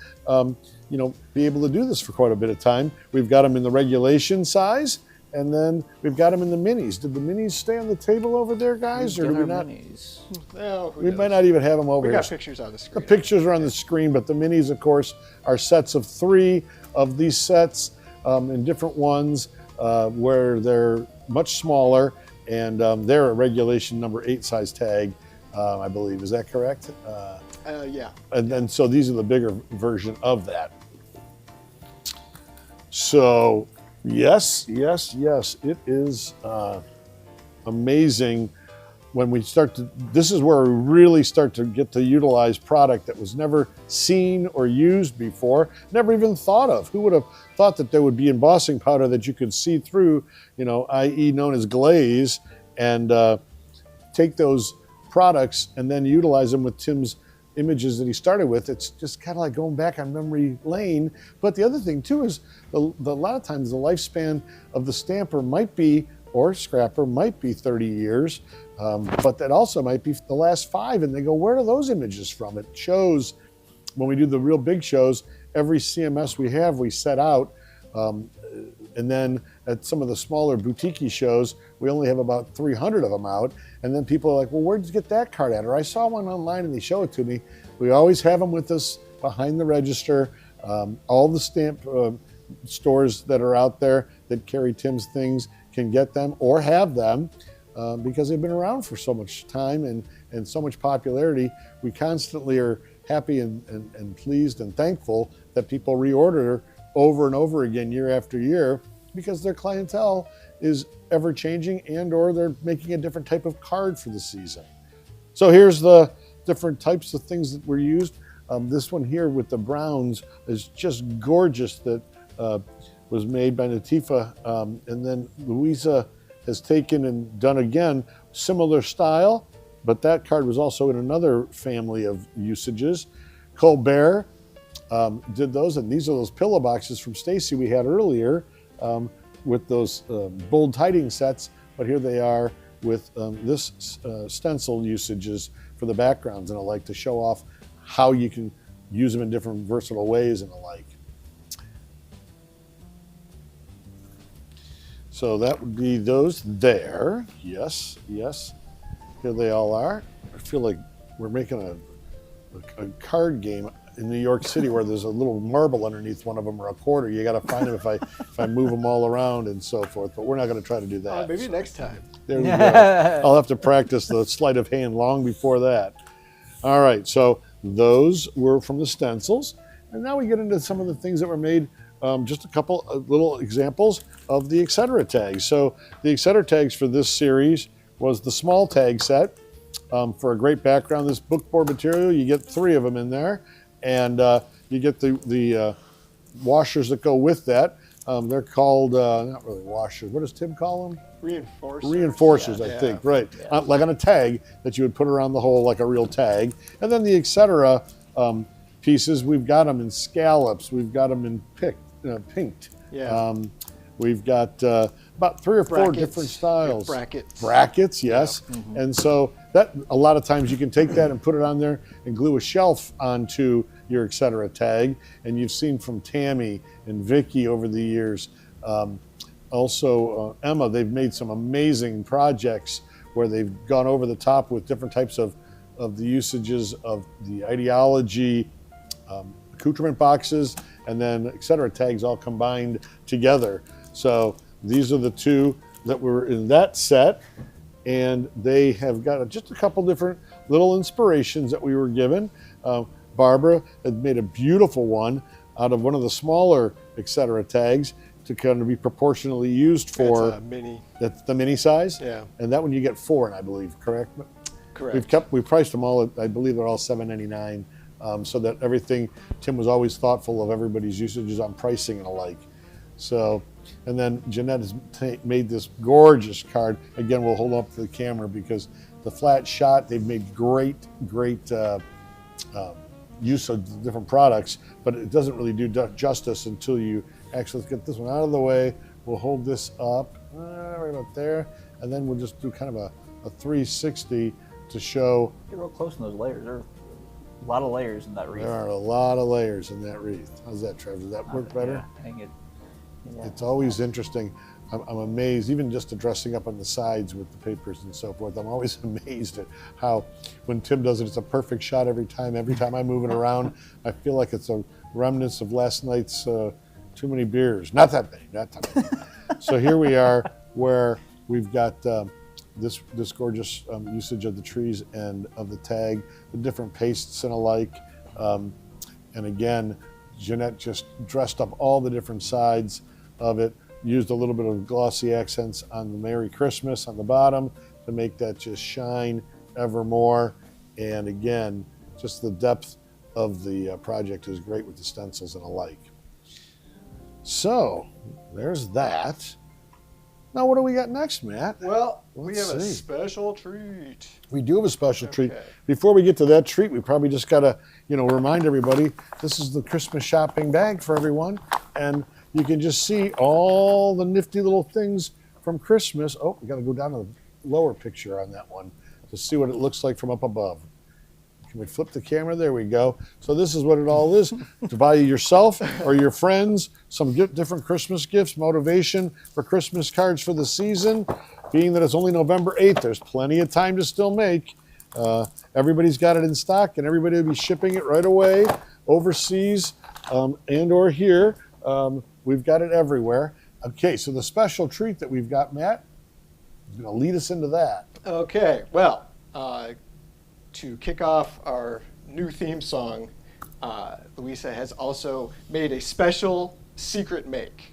be able to do this for quite a bit of time. We've got them in the regulation size, and then we've got them in the minis. Did the minis stay on the table over there, guys, or do we not? Minis. Well, We might not even have them over we here. got pictures on the The screen. pictures are on the screen, but the minis, of course, are sets of 3 of these sets in different ones. where they're much smaller, and they're a regulation number 8 size tag, I believe. Is that correct? Yeah. And then so these are the bigger version of that. So yes, it is amazing when we start to, this is where we really start to get to utilize product that was never seen or used before, never even thought of. Who would have thought that there would be embossing powder that you could see through, i.e. known as glaze, and take those products and then utilize them with Tim's images that he started with. It's just kind of like going back on memory lane. But the other thing too is a lot of times the lifespan of the stamper might be, or scrapper might be 30 years, but that also might be the last 5. And they go, where are those images from? It shows when we do the real big shows, every CMS we have, we set out. And then at some of the smaller boutique shows, we only have about 300 of them out. And then people are like, well, where'd you get that card at? Or I saw one online and they show it to me. We always have them with us behind the register. All the stamp stores that are out there that carry Tim's things can get them or have them because they've been around for so much time and so much popularity. We constantly are happy and pleased and thankful that people reorder over and over again year after year because their clientele is ever changing and or they're making a different type of card for the season. So here's the different types of things that were used. This one here with the browns is just gorgeous, that was made by Natifa, and then Luise has taken and done again similar style, but that card was also in another family of usages. Colbert did those, and these are those pillow boxes from Stacy we had earlier with those bold tiding sets, but here they are with this stencil usages for the backgrounds and alike to show off how you can use them in different versatile ways and alike. So that would be those there. Yes. Here they all are. I feel like we're making a card game in New York City where there's a little marble underneath one of them or a quarter. You got to find them if I move them all around and so forth. But we're not going to try to do that. Maybe next time. There we go. I'll have to practice the sleight of hand long before that. All right, so those were from the stencils. And now we get into some of the things that were made, just a couple of little examples of the etc. tags. So the etc. tags for this series was the small tag set. For a great background, this bookboard material, you get 3 of them in there. And you get the washers that go with that. They're called, not really washers, what does Tim call them? Reinforcers. Reinforcers, I think, right. Yeah. Like on a tag that you would put around the hole like a real tag. And then the etc. Pieces, we've got them in scallops, we've got them in pinked. Yeah. We've got about 3 or 4 different styles. Brackets, yes. Yeah. Mm-hmm. And so that a lot of times you can take that and put it on there and glue a shelf onto your etc. tag. And you've seen from Tammy and Vicky over the years. Also Emma, they've made some amazing projects where they've gone over the top with different types of the usages of the ideology, accoutrement boxes, and then etc. tags all combined together. So these are the 2 that were in that set, and they have got just a couple different little inspirations that we were given. Barbara had made a beautiful one out of one of the smaller etc. tags to kind of be proportionally used for. That's a mini. That's the mini size? Yeah. And that one you get 4 in, I believe, correct? Correct. We priced them all at, I believe they're all $7.99, so that everything, Tim was always thoughtful of everybody's usages on pricing and alike. So, and then Jeanette has made this gorgeous card. Again, we'll hold up to the camera because the flat shot, they've made great use of different products, but it doesn't really do justice until you actually, let's get this one out of the way. We'll hold this up right about there, and then we'll just do kind of a 360 to show. Get real close in those layers. There are a lot of layers in that wreath. There are a lot of layers in that wreath. How's that, Trevor? Does that work better? Yeah, hang it. Yeah. It's always interesting. I'm amazed, even just the dressing up on the sides with the papers and so forth. I'm always amazed at how, when Tim does it, it's a perfect shot every time. Every time I move it around, I feel like it's a remnants of last night's Too many beers. Not that many. So here we are, where we've got this gorgeous usage of the trees and of the tag, the different pastes and alike. And again, Jeanette just dressed up all the different sides of it, used a little bit of glossy accents on the Merry Christmas on the bottom to make that just shine ever more. And again, just the depth of the project is great with the stencils and alike. So there's that. Now, what do we got next, Matt? Well, we Let's have a see. special treat. We do have a special treat. Okay. Before we get to that treat, we probably just gotta, remind everybody this is the Christmas shopping bag for everyone, and you can just see all the nifty little things from Christmas. Oh, we gotta go down to the lower picture on that one to see what it looks like from up above. Can we flip the camera? There we go. So this is what it all is, to buy yourself or your friends some different Christmas gifts, motivation for Christmas cards for the season. Being that it's only November 8th, there's plenty of time to still make. Everybody's got it in stock, and everybody will be shipping it right away overseas and or here. We've got it everywhere. Okay, so the special treat that we've got, Matt, is going to lead us into that. Okay, well, to kick off our new theme song, Luise has also made a special secret make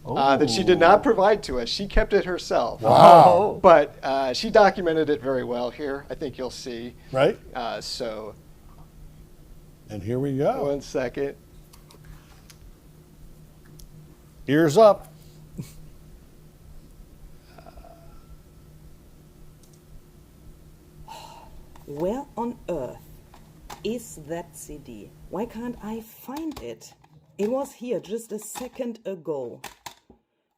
that she did not provide to us. She kept it herself. Wow. But she documented it very well here. I think you'll see. Right? So, And here we go. 1 second. Ears up. Where on earth is that CD? Why can't I find it? It was here just a second ago.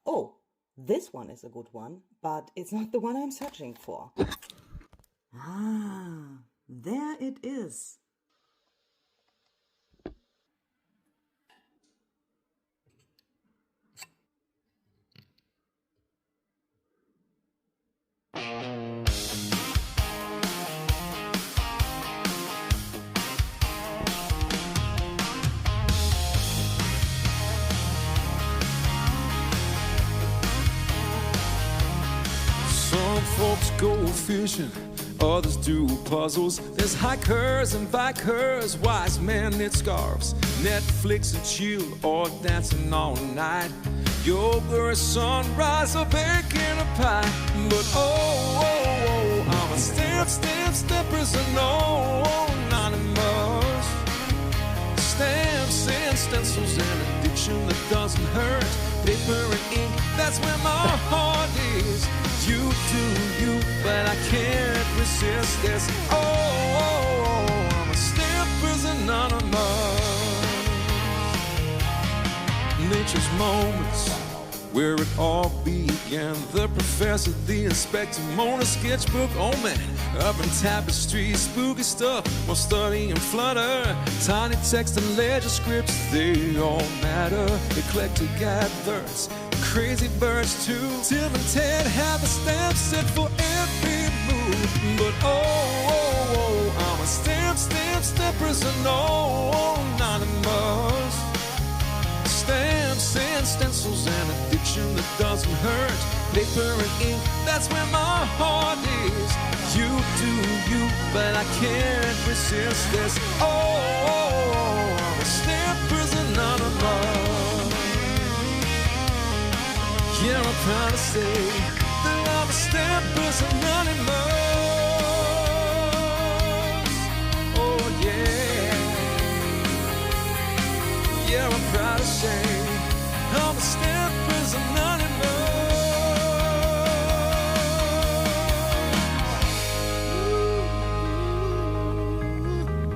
Oh, this one is a good one, but it's not the one I'm searching for. Ah, there it is. Some folks go fishing, others do puzzles. There's hikers and bikers, wise men knit scarves, Netflix and chill, or dancing all night. Yoga or sunrise, or baking a pie. But I'm a stepper's an anonymous. Stamps and stencils, an addiction that doesn't hurt. Paper and ink, that's where my heart is. You do you, but I can't resist this. I'm a stepper's anonymous. Nature's moments, where it all began. The professor, the inspector, Mona sketchbook, oh man. Up in tapestry, spooky stuff, while studying flutter. Tiny text and ledger scripts, they all matter. Eclectic adverts, crazy birds too. Tim and Ted have a stamp set for every mood. But I'm a stepper's an anonymous. Stamps and stencils, an addiction that doesn't hurt. Paper and ink, that's where my heart is. You do you, but I can't resist this. I'm a stepper's anonymous. Yeah, I'm proud to say that I'm a stepper's anonymous. Oh yeah. Yeah, I'm proud to say I'm a stepper's anonymous.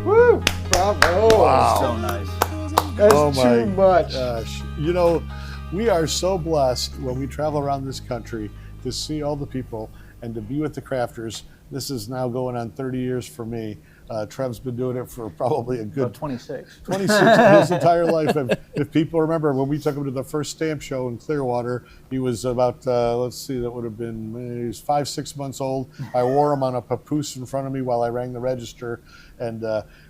Woo! Bravo! Wow. So nice. That's Oh my too much. gosh. We are so blessed when we travel around this country to see all the people and to be with the crafters. This is now going on 30 years for me. Trev's been doing it for probably a good About 26. 26 his entire life. If people remember when we took him to the first stamp show in Clearwater, he was about, that would have been, he was 5-6 months old. I wore him on a papoose in front of me while I rang the register. And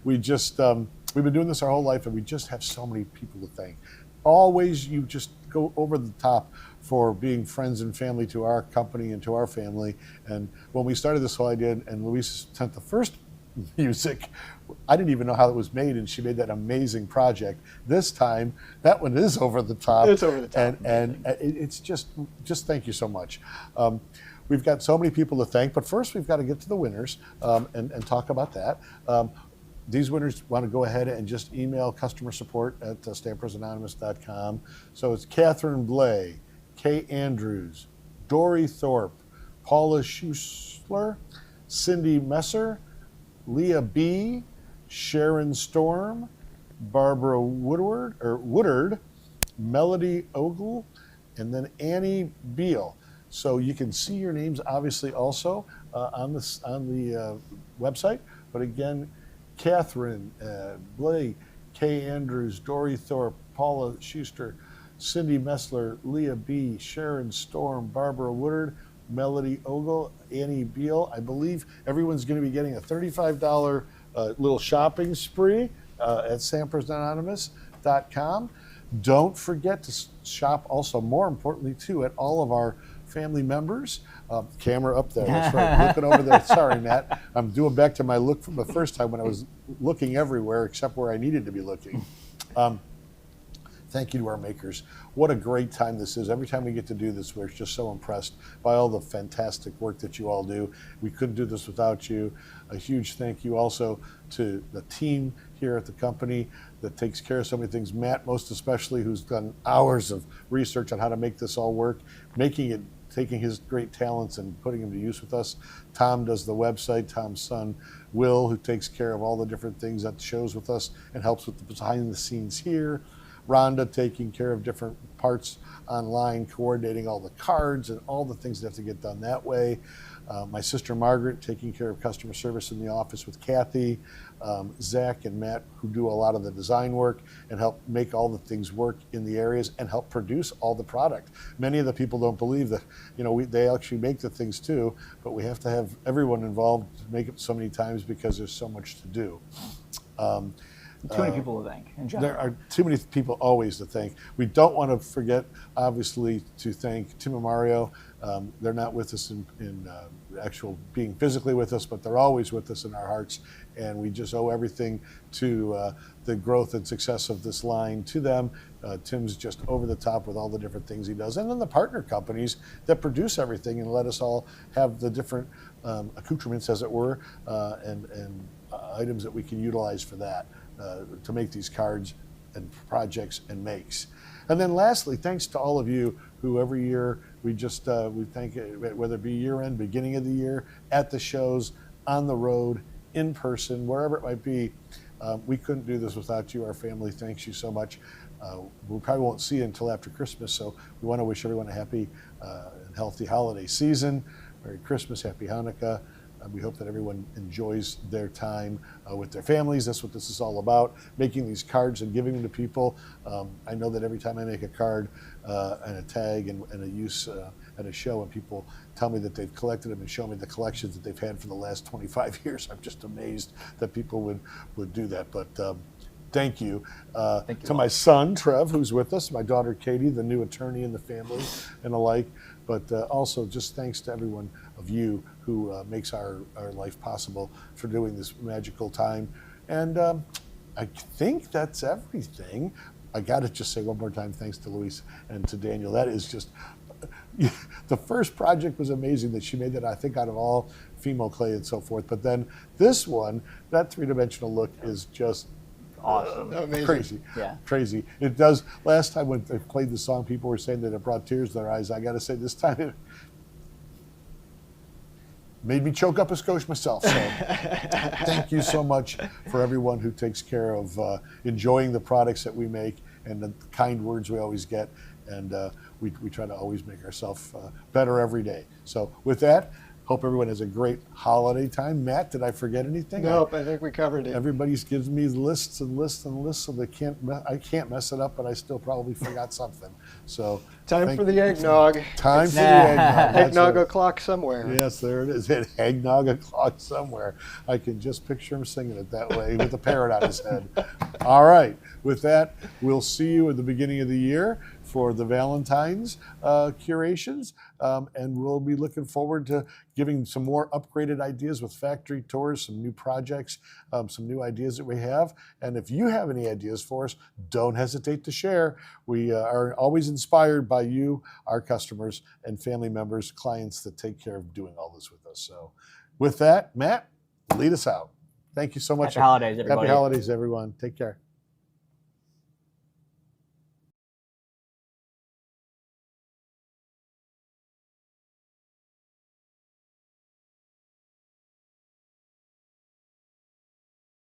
we've been doing this our whole life, and we just have so many people to thank. always you just go over the top for being friends and family to our company and to our family. And when we started this whole idea, and Luise sent the first music, I didn't even know how it was made, and she made that amazing project. This time, that one is over the top. It's over the top. And it's just thank you so much. We've got so many people to thank, but first we've got to get to the winners and talk about that. These winners want to go ahead and just email customer support at stampersanonymous.com. So it's Catherine Blay, Kay Andrews, Dory Thorpe, Paula Schussler, Cindy Messer, Leah B., Sharon Storm, Barbara Woodard, Melody Ogle, and then Annie Beal. So you can see your names obviously also on the website. But again, Catherine Blake, Kay Andrews, Dory Thorpe, Paula Schuster, Cindy Messler, Leah B., Sharon Storm, Barbara Woodard, Melody Ogle, Annie Beal. I believe everyone's going to be getting a $35 little shopping spree at stampersanonymous.com. Don't forget to shop also, more importantly, too, at all of our family members. Camera up there, that's right, looking over there. Sorry, Matt. I'm doing back to my look from the first time when I was looking everywhere except where I needed to be looking. Thank you to our makers. What a great time this is. Every time we get to do this, we're just so impressed by all the fantastic work that you all do. We couldn't do this without you. A huge thank you also to the team here at the company that takes care of so many things. Matt, most especially, who's done hours of research on how to make this all work, taking his great talents and putting them to use with us. Tom does the website. Tom's son, Will, who takes care of all the different things at the shows with us and helps with the behind the scenes here. Rhonda taking care of different parts online, coordinating all the cards and all the things that have to get done that way. My sister Margaret taking care of customer service in the office with Kathy. Zach and Matt, who do a lot of the design work and help make all the things work in the areas and help produce all the product. Many of the people don't believe that, they actually make the things too, but we have to have everyone involved to make it so many times because there's so much to do. Too many people to thank. In general. There are too many people always to thank. We don't want to forget, obviously, to thank Tim and Mario. They're not with us in actual being physically with us, but they're always with us in our hearts. And we just owe everything to the growth and success of this line to them. Tim's just over the top with all the different things he does. And then the partner companies that produce everything and let us all have the different accoutrements, as it were, and items that we can utilize for that. To make these cards and projects and makes. And then lastly, thanks to all of you who every year we thank, whether it be year end, beginning of the year, at the shows, on the road, in person, wherever it might be. We couldn't do this without you. Our family thanks you so much. We probably won't see you until after Christmas, so we want to wish everyone a happy and healthy holiday season. Merry Christmas, Happy Hanukkah. We hope that everyone enjoys their time with their families. That's what this is all about, making these cards and giving them to people. I know that every time I make a card and a tag and a use at a show, and people tell me that they've collected them and show me the collections that they've had for the last 25 years, I'm just amazed that people would do that. But thank you. Thank you to all. my son, Trev, who's with us, my daughter, Katie, the new attorney in the family, and the like. But also just thanks to everyone of you who makes our life possible for doing this magical time. And I think that's everything. I got to just say one more time, thanks to Luise and to Daniel. That is just, the first project was amazing that she made that, I think, out of all female clay and so forth. But then this one, that three-dimensional look is just Awesome. Amazing. Crazy. Yeah. Crazy. It does. Last time when they played the song, people were saying that it brought tears to their eyes. I got to say, this time it made me choke up a skosh myself. So thank you so much for everyone who takes care of enjoying the products that we make and the kind words we always get. And we try to always make ourselves better every day. So with that, Hope everyone has a great holiday time. Matt, did I forget anything? Nope, I think we covered it. Everybody gives me lists and lists and lists, so I can't mess it up, but I still probably forgot something. So Time for the eggnog. Time for the eggnog. That's Eggnog right. o'clock somewhere. Yes, there it is. Eggnog o'clock somewhere. I can just picture him singing it that way with a parrot on his head. All right. With that, we'll see you at the beginning of the year for the Valentine's curations. And we'll be looking forward to giving some more upgraded ideas with factory tours, some new projects, some new ideas that we have. And if you have any ideas for us, don't hesitate to share. We are always inspired by you, our customers, and family members, clients that take care of doing all this with us. So with that, Matt, lead us out. Thank you so much. Happy holidays, everybody. Happy holidays, everyone. Take care.